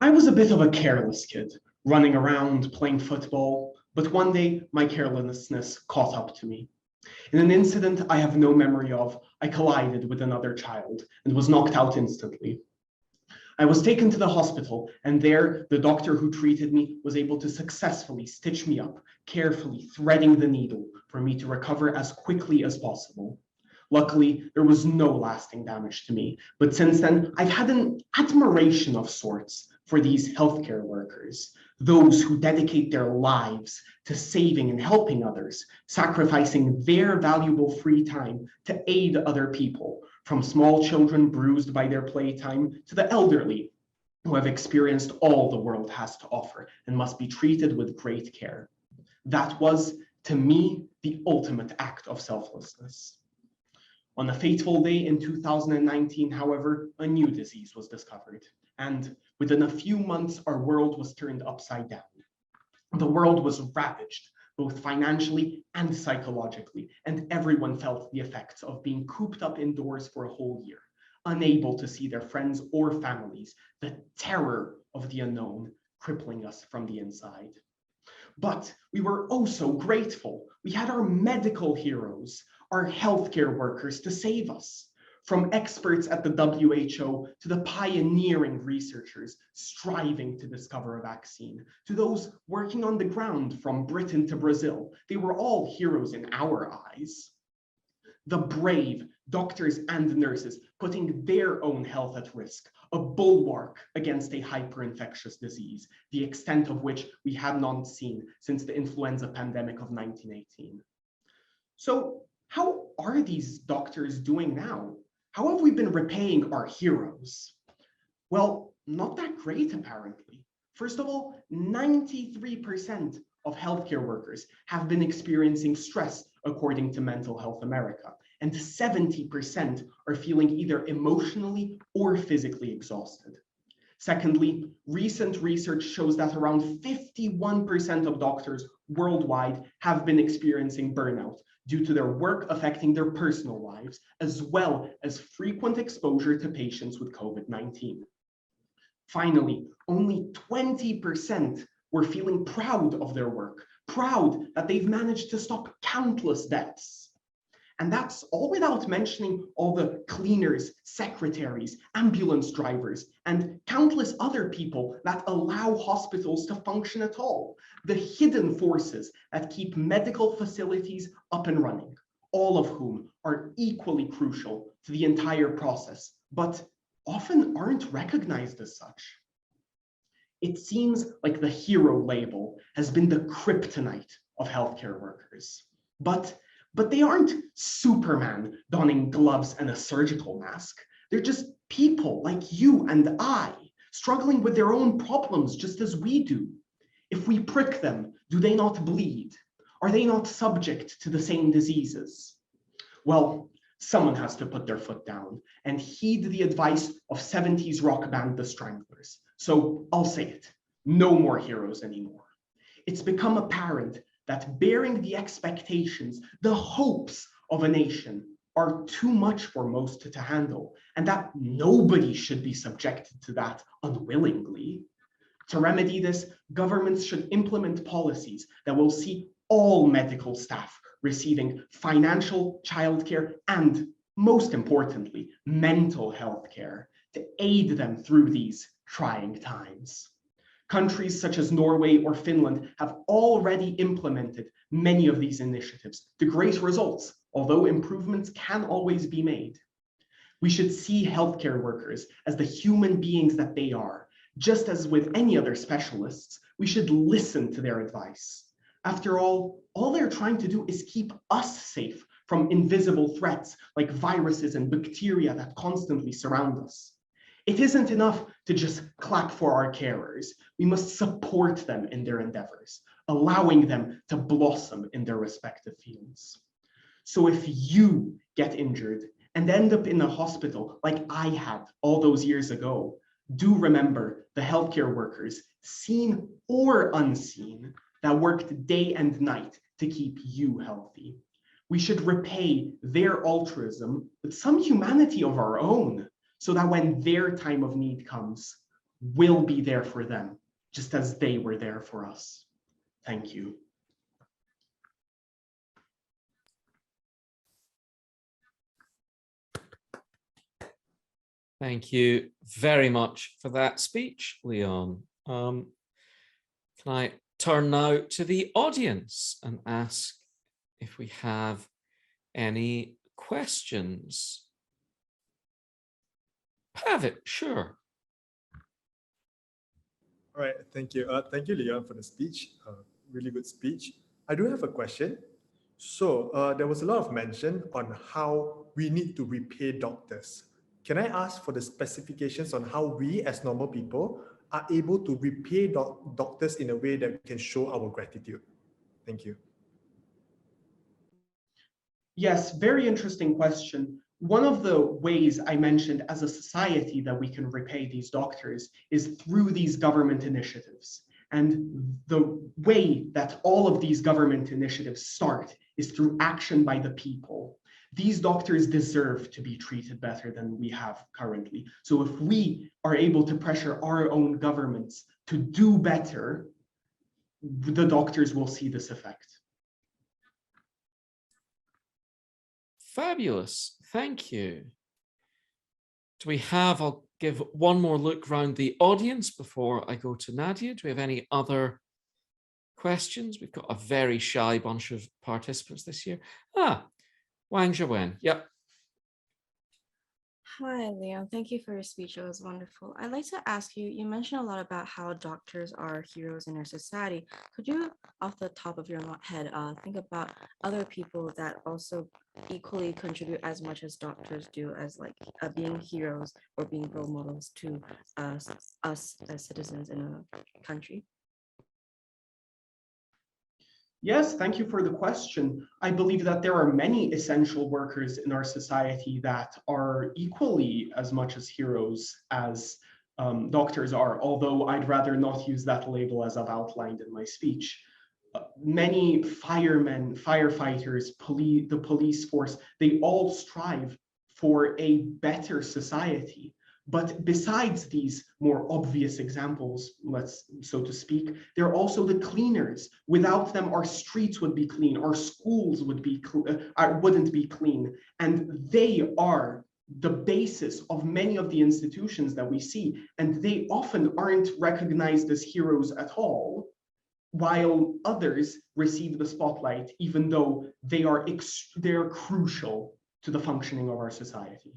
I was a bit of a careless kid, running around, playing football, but one day my carelessness caught up to me. In an incident I have no memory of, I collided with another child and was knocked out instantly. I was taken to the hospital, and there the doctor who treated me was able to successfully stitch me up, carefully threading the needle for me to recover as quickly as possible. Luckily, there was no lasting damage to me, but since then, I've had an admiration of sorts for these healthcare workers, those who dedicate their lives to saving and helping others, sacrificing their valuable free time to aid other people, from small children bruised by their playtime to the elderly who have experienced all the world has to offer and must be treated with great care. That was, to me, the ultimate act of selflessness. On a fateful day in 2019, however, a new disease was discovered, and within a few months, our world was turned upside down. The world was ravaged, both financially and psychologically, and everyone felt the effects of being cooped up indoors for a whole year, unable to see their friends or families, the terror of the unknown crippling us from the inside. But we were oh so grateful. We had our medical heroes, our healthcare workers to save us. From experts at the WHO to the pioneering researchers striving to discover a vaccine, to those working on the ground from Britain to Brazil, they were all heroes in our eyes. The brave doctors and nurses putting their own health at risk, a bulwark against a hyper-infectious disease, the extent of which we had not seen since the influenza pandemic of 1918. So how are these doctors doing now? How have we been repaying our heroes? Well, not that great, apparently. First of all, 93% of healthcare workers have been experiencing stress, according to Mental Health America, and 70% are feeling either emotionally or physically exhausted. Secondly, recent research shows that around 51% of doctors worldwide have been experiencing burnout due to their work affecting their personal lives, as well as frequent exposure to patients with COVID-19. Finally, only 20% were feeling proud of their work, proud that they've managed to stop countless deaths. And that's all without mentioning all the cleaners, secretaries, ambulance drivers, and countless other people that allow hospitals to function at all. The hidden forces that keep medical facilities up and running, all of whom are equally crucial to the entire process, but often aren't recognized as such. It seems like the hero label has been the kryptonite of healthcare workers. But they aren't Superman donning gloves and a surgical mask. They're just people like you and I, struggling with their own problems just as we do. If we prick them, do they not bleed? Are they not subject to the same diseases? Well, someone has to put their foot down and heed the advice of 70s rock band The Stranglers. So I'll say it, no more heroes anymore. It's become apparent that bearing the expectations, the hopes of a nation are too much for most to handle, and that nobody should be subjected to that unwillingly. To remedy this, governments should implement policies that will see all medical staff receiving financial, childcare, and most importantly, mental health care to aid them through these trying times. Countries such as Norway or Finland have already implemented many of these initiatives to great results, although improvements can always be made. We should see healthcare workers as the human beings that they are. Just as with any other specialists, we should listen to their advice. After all they're trying to do is keep us safe from invisible threats like viruses and bacteria that constantly surround us. It isn't enough to just clap for our carers. We must support them in their endeavors, allowing them to blossom in their respective fields. So if you get injured and end up in a hospital like I had all those years ago, do remember the healthcare workers, seen or unseen, that worked day and night to keep you healthy. We should repay their altruism with some humanity of our own, so that when their time of need comes, will be there for them, just as they were there for us. Thank you. Thank you very much for that speech, Leon. Can I turn now to the audience and ask if we have any questions? Pavitt, sure. All right, thank you. Thank you, Leon, for the speech. Really good speech. I do have a question. So there was a lot of mention on how we need to repay doctors. Can I ask for the specifications on how we as normal people are able to repay doctors in a way that we can show our gratitude? Thank you. Yes, very interesting question. One of the ways I mentioned as a society that we can repay these doctors is through these government initiatives. And the way that all of these government initiatives start is through action by the people. These doctors deserve to be treated better than we have currently. So if we are able to pressure our own governments to do better, the doctors will see this effect. Fabulous, thank you. Do we have, I'll give one more look around the audience before I go to Nadia. Do we have any other questions? We've got a very shy bunch of participants this year. Wang Zhawen, yep. Hi, Leon. Thank you for your speech. It was wonderful. I'd like to ask you, you mentioned a lot about how doctors are heroes in our society. Could you, off the top of your head, think about other people that also equally contribute as much as doctors do as like being heroes or being role models to us as citizens in a country? Yes, thank you for the question. I believe that there are many essential workers in our society that are equally as much as heroes as doctors are, although I'd rather not use that label as I've outlined in my speech. Many firemen, firefighters, the police force, they all strive for a better society. But besides these more obvious examples, so to speak, there are also the cleaners. Without them, our streets would be clean, our schools wouldn't be clean, and they are the basis of many of the institutions that we see, and they often aren't recognized as heroes at all, while others receive the spotlight, even though they're crucial to the functioning of our society.